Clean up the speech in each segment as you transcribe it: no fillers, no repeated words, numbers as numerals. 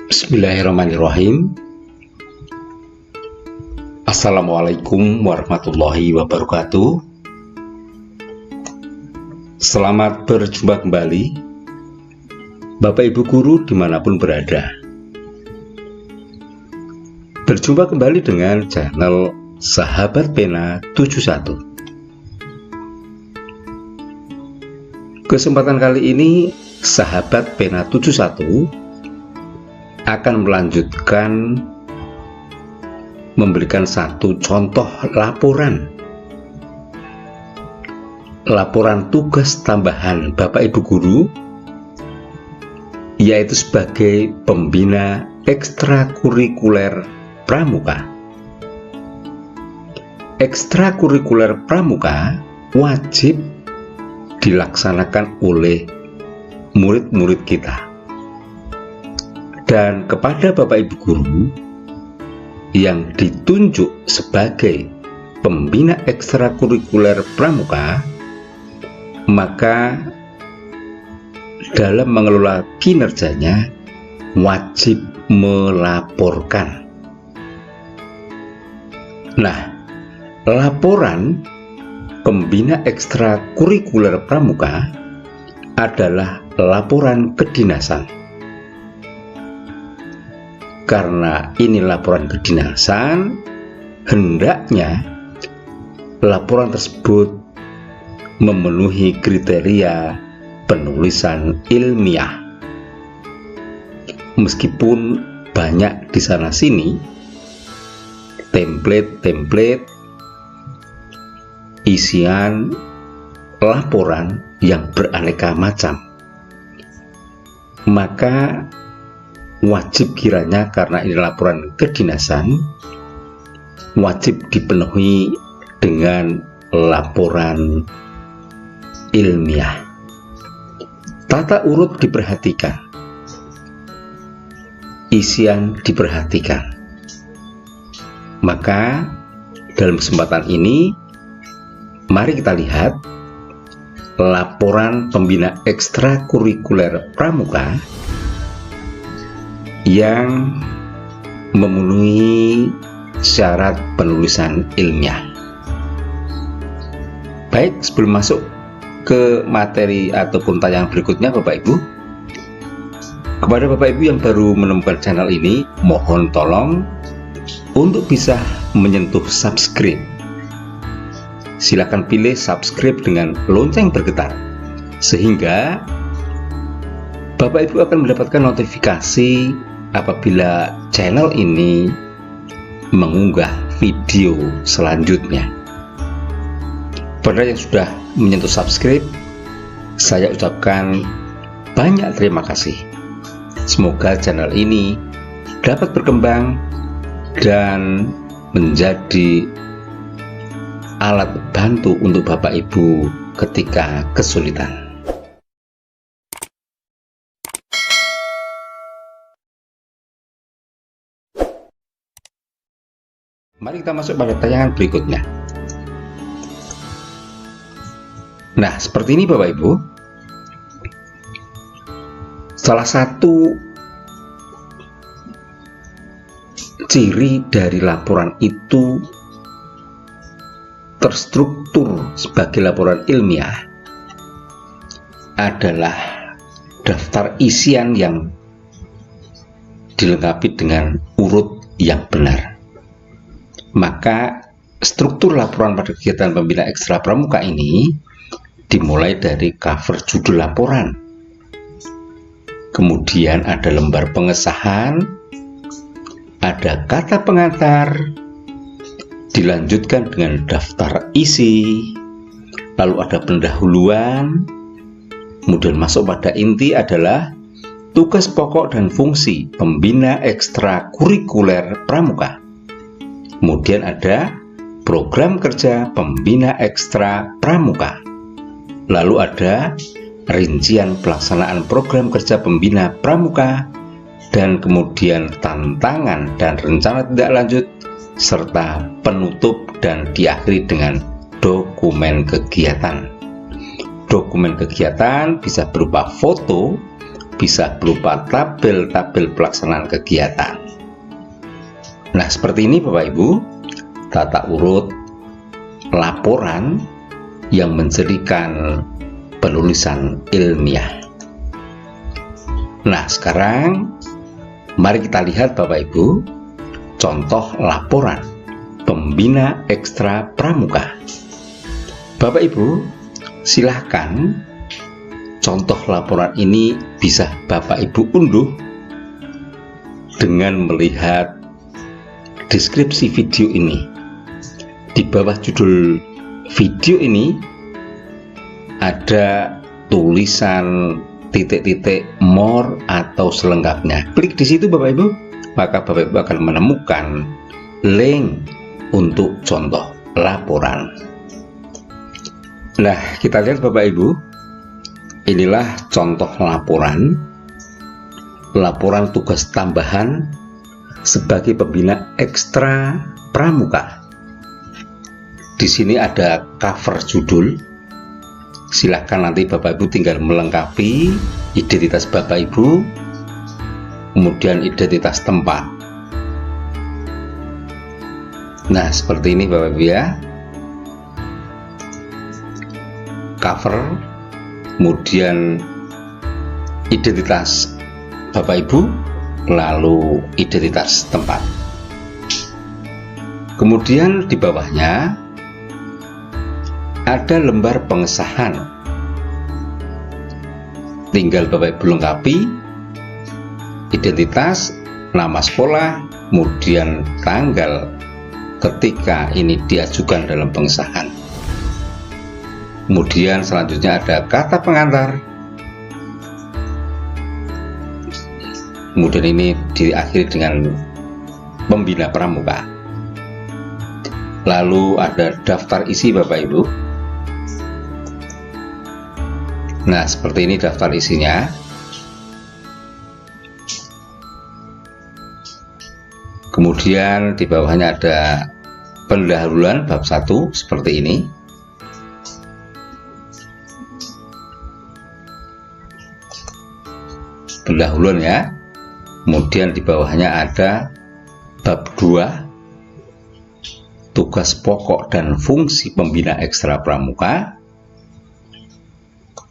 Bismillahirrahmanirrahim. Assalamualaikum warahmatullahi wabarakatuh. Selamat berjumpa kembali Bapak Ibu Guru dimanapun berada. Berjumpa kembali dengan channel Sahabat Pena 71. Kesempatan kali ini Sahabat Pena 71 akan melanjutkan memberikan satu contoh laporan tugas tambahan Bapak Ibu Guru, yaitu sebagai pembina ekstrakurikuler pramuka. Ekstrakurikuler pramuka wajib dilaksanakan oleh murid-murid kita. Dan kepada Bapak Ibu Guru yang ditunjuk sebagai pembina ekstrakurikuler pramuka, maka dalam mengelola kinerjanya wajib melaporkan. Nah, laporan pembina ekstrakurikuler pramuka adalah laporan kedinasan. Karena ini laporan kedinasan, hendaknya laporan tersebut memenuhi kriteria penulisan ilmiah. Meskipun banyak di sana sini template isian laporan yang beraneka macam, maka wajib kiranya, karena ini laporan kedinasan, wajib dipenuhi dengan laporan ilmiah. Tata urut diperhatikan, isian diperhatikan. Maka dalam kesempatan ini mari kita lihat laporan pembina ekstrakurikuler pramuka yang memenuhi syarat penulisan ilmiah. Baik, sebelum masuk ke materi ataupun tayangan berikutnya, Bapak Ibu, kepada Bapak Ibu yang baru menemukan channel ini, mohon tolong untuk bisa menyentuh subscribe. Silakan pilih subscribe dengan lonceng bergetar, sehingga Bapak Ibu akan mendapatkan notifikasi apabila channel ini mengunggah video selanjutnya. Pada yang sudah menyentuh subscribe, saya ucapkan banyak terima kasih. Semoga channel ini dapat berkembang dan menjadi alat bantu untuk Bapak Ibu ketika kesulitan. Mari kita masuk pada tayangan berikutnya. Nah, seperti ini Bapak Ibu. Salah satu ciri dari laporan itu terstruktur sebagai laporan ilmiah adalah daftar isian yang dilengkapi dengan urut yang benar. Maka struktur laporan pada kegiatan pembina ekstra pramuka ini dimulai dari cover judul laporan, kemudian ada lembar pengesahan, ada kata pengantar, dilanjutkan dengan daftar isi, lalu ada pendahuluan, kemudian masuk pada inti adalah tugas pokok dan fungsi pembina ekstrakurikuler pramuka. Kemudian ada program kerja pembina ekstra pramuka. Lalu ada rincian pelaksanaan program kerja pembina pramuka, dan kemudian tantangan dan rencana tindak lanjut, serta penutup dan diakhiri dengan dokumen kegiatan. Dokumen kegiatan bisa berupa foto bisa berupa tabel-tabel pelaksanaan kegiatan. Nah, seperti ini Bapak Ibu, tata urut laporan yang menjadikan penulisan ilmiah. Nah, sekarang mari kita lihat Bapak Ibu contoh laporan pembina ekstra pramuka. Bapak Ibu, silahkan contoh laporan ini bisa Bapak Ibu unduh dengan melihat deskripsi video ini. Di bawah judul video ini ada tulisan titik-titik more atau selengkapnya. Klik di situ Bapak Ibu, maka Bapak Ibu akan menemukan link untuk contoh laporan. Nah, kita lihat Bapak Ibu, inilah contoh laporan tugas tambahan sebagai pembina ekstra pramuka. Di sini ada cover judul. Silahkan nanti Bapak Ibu tinggal melengkapi identitas Bapak Ibu, kemudian identitas tempat. Nah, seperti ini Bapak Ibu ya, cover, kemudian identitas Bapak Ibu, lalu identitas tempat. Kemudian di bawahnya ada lembar pengesahan. Tinggal Bapak Ibu lengkapi identitas, nama sekolah, kemudian tanggal ketika ini diajukan dalam pengesahan. Kemudian selanjutnya ada kata pengantar. Kemudian ini diakhiri dengan pembina pramuka. Lalu ada daftar isi Bapak Ibu. Nah, seperti ini daftar isinya. Kemudian di bawahnya ada pendahuluan bab 1 seperti ini. Pendahuluan ya. Kemudian di bawahnya ada bab 2, tugas pokok dan fungsi pembina ekstra pramuka.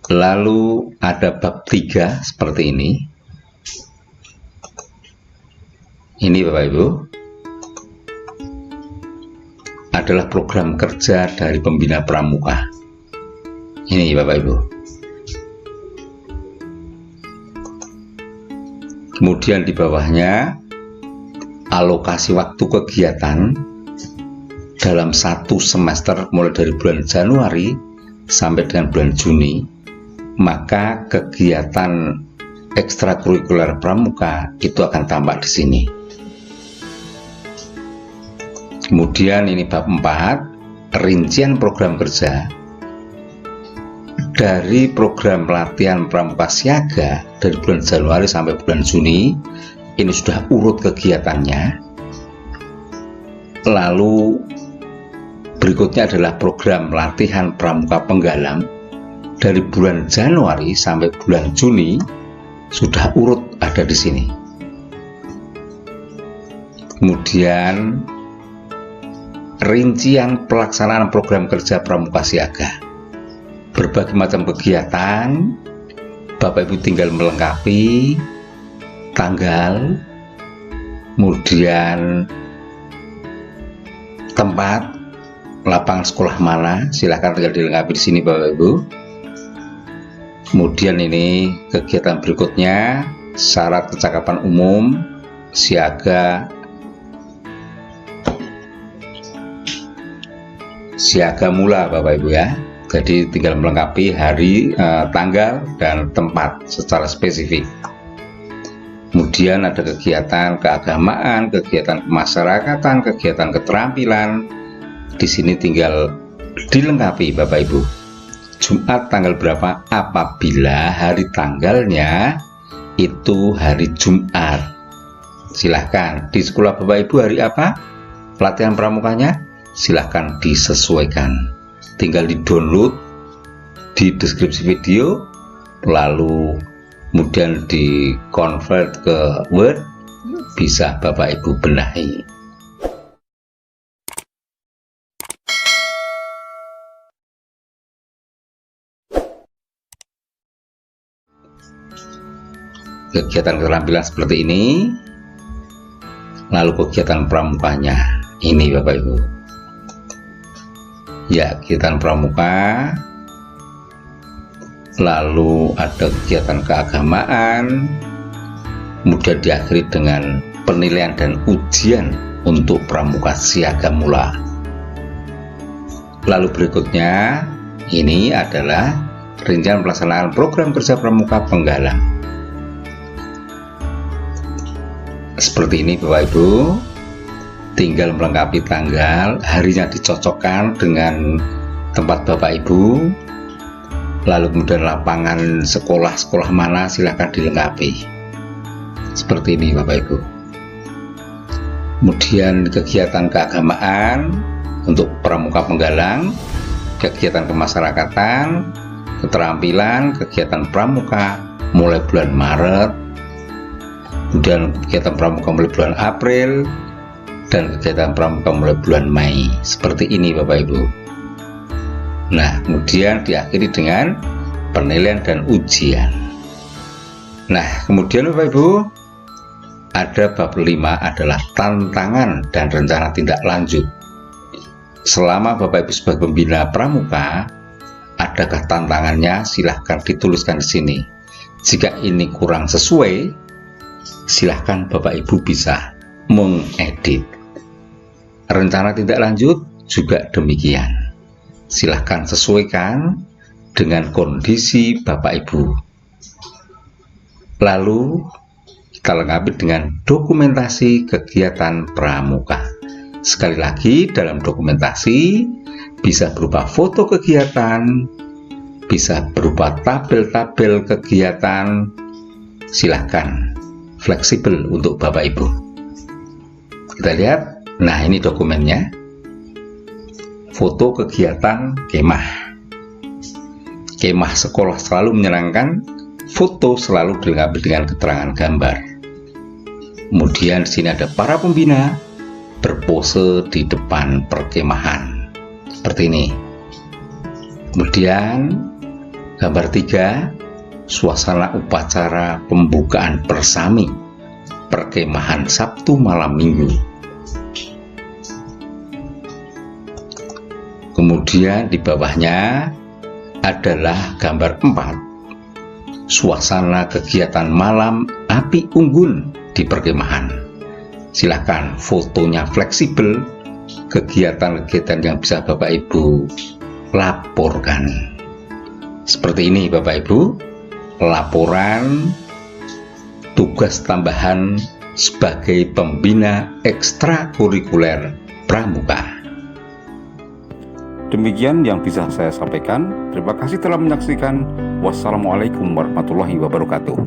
Lalu ada bab 3 seperti ini. Ini Bapak Ibu adalah program kerja dari pembina pramuka. Ini Bapak Ibu. Kemudian di bawahnya alokasi waktu kegiatan dalam satu semester mulai dari bulan Januari sampai dengan bulan Juni. Maka kegiatan ekstrakurikuler pramuka itu akan tampak di sini. Kemudian ini bab 4, rincian program kerja dari program pelatihan pramuka siaga dari bulan Januari sampai bulan Juni. Ini sudah urut kegiatannya. Lalu berikutnya adalah program latihan pramuka penggalang dari bulan Januari sampai bulan Juni, sudah urut ada di sini. Kemudian rincian pelaksanaan program kerja pramuka siaga. Berbagai macam kegiatan, Bapak Ibu tinggal melengkapi tanggal, kemudian tempat, lapangan sekolah mana, silahkan tinggal dilengkapi di sini Bapak Ibu. Kemudian ini kegiatan berikutnya, syarat kecakapan umum siaga mula Bapak Ibu ya. Jadi tinggal melengkapi hari, tanggal, dan tempat secara spesifik. Kemudian ada kegiatan keagamaan, kegiatan kemasyarakatan, kegiatan keterampilan. Di sini tinggal dilengkapi Bapak Ibu. Jumat tanggal berapa? Apabila hari tanggalnya itu hari Jumat. Silahkan di sekolah Bapak Ibu hari apa? Pelatihan pramukanya silahkan disesuaikan. Tinggal di download di deskripsi video, lalu kemudian di convert ke Word, bisa Bapak Ibu benahi. Kegiatan keterampilan seperti ini, lalu kegiatan pramukanya ini Bapak Ibu. Ya, kegiatan pramuka, lalu ada kegiatan keagamaan, kemudian diakhiri dengan penilaian dan ujian untuk pramuka siaga mula. Lalu berikutnya ini adalah rincian pelaksanaan program kerja pramuka penggalang. Seperti ini Bapak Ibu, tinggal melengkapi tanggal, harinya dicocokkan dengan tempat Bapak Ibu, lalu kemudian lapangan sekolah mana silahkan dilengkapi. Seperti ini Bapak Ibu. Kemudian kegiatan keagamaan untuk pramuka penggalang, kegiatan kemasyarakatan, keterampilan, kegiatan pramuka mulai bulan Maret, kemudian kegiatan pramuka mulai bulan April, dan kegiatan pramuka mulai bulan Mei. Seperti ini Bapak Ibu. Nah, kemudian diakhiri dengan penilaian dan ujian. Nah, kemudian Bapak Ibu, ada bab 5 adalah tantangan dan rencana tindak lanjut. Selama Bapak Ibu sebagai pembina pramuka, adakah tantangannya? Silahkan dituliskan di sini. Jika ini kurang sesuai, silahkan Bapak Ibu bisa mengedit. Rencana tindak lanjut juga demikian. Silahkan sesuaikan dengan kondisi Bapak Ibu. Lalu kita lengkapi dengan dokumentasi kegiatan pramuka. Sekali lagi, dalam dokumentasi bisa berupa foto kegiatan, bisa berupa tabel-tabel kegiatan. Silahkan, fleksibel untuk Bapak Ibu. Kita lihat, nah ini dokumennya. Foto kegiatan kemah. Kemah sekolah selalu menyenangkan, foto selalu dilengkapi dengan keterangan gambar. Kemudian di sini ada para pembina berpose di depan perkemahan. Seperti ini. Kemudian gambar 3, suasana upacara pembukaan persami perkemahan Sabtu malam Minggu. Kemudian di bawahnya adalah gambar 4, suasana kegiatan malam api unggun di perkemahan. Silakan fotonya fleksibel, kegiatan-kegiatan yang bisa Bapak Ibu laporkan. Seperti ini Bapak Ibu, laporan tugas tambahan sebagai pembina ekstrakurikuler pramuka. Demikian yang bisa saya sampaikan. Terima kasih telah menyaksikan. Wassalamualaikum warahmatullahi wabarakatuh.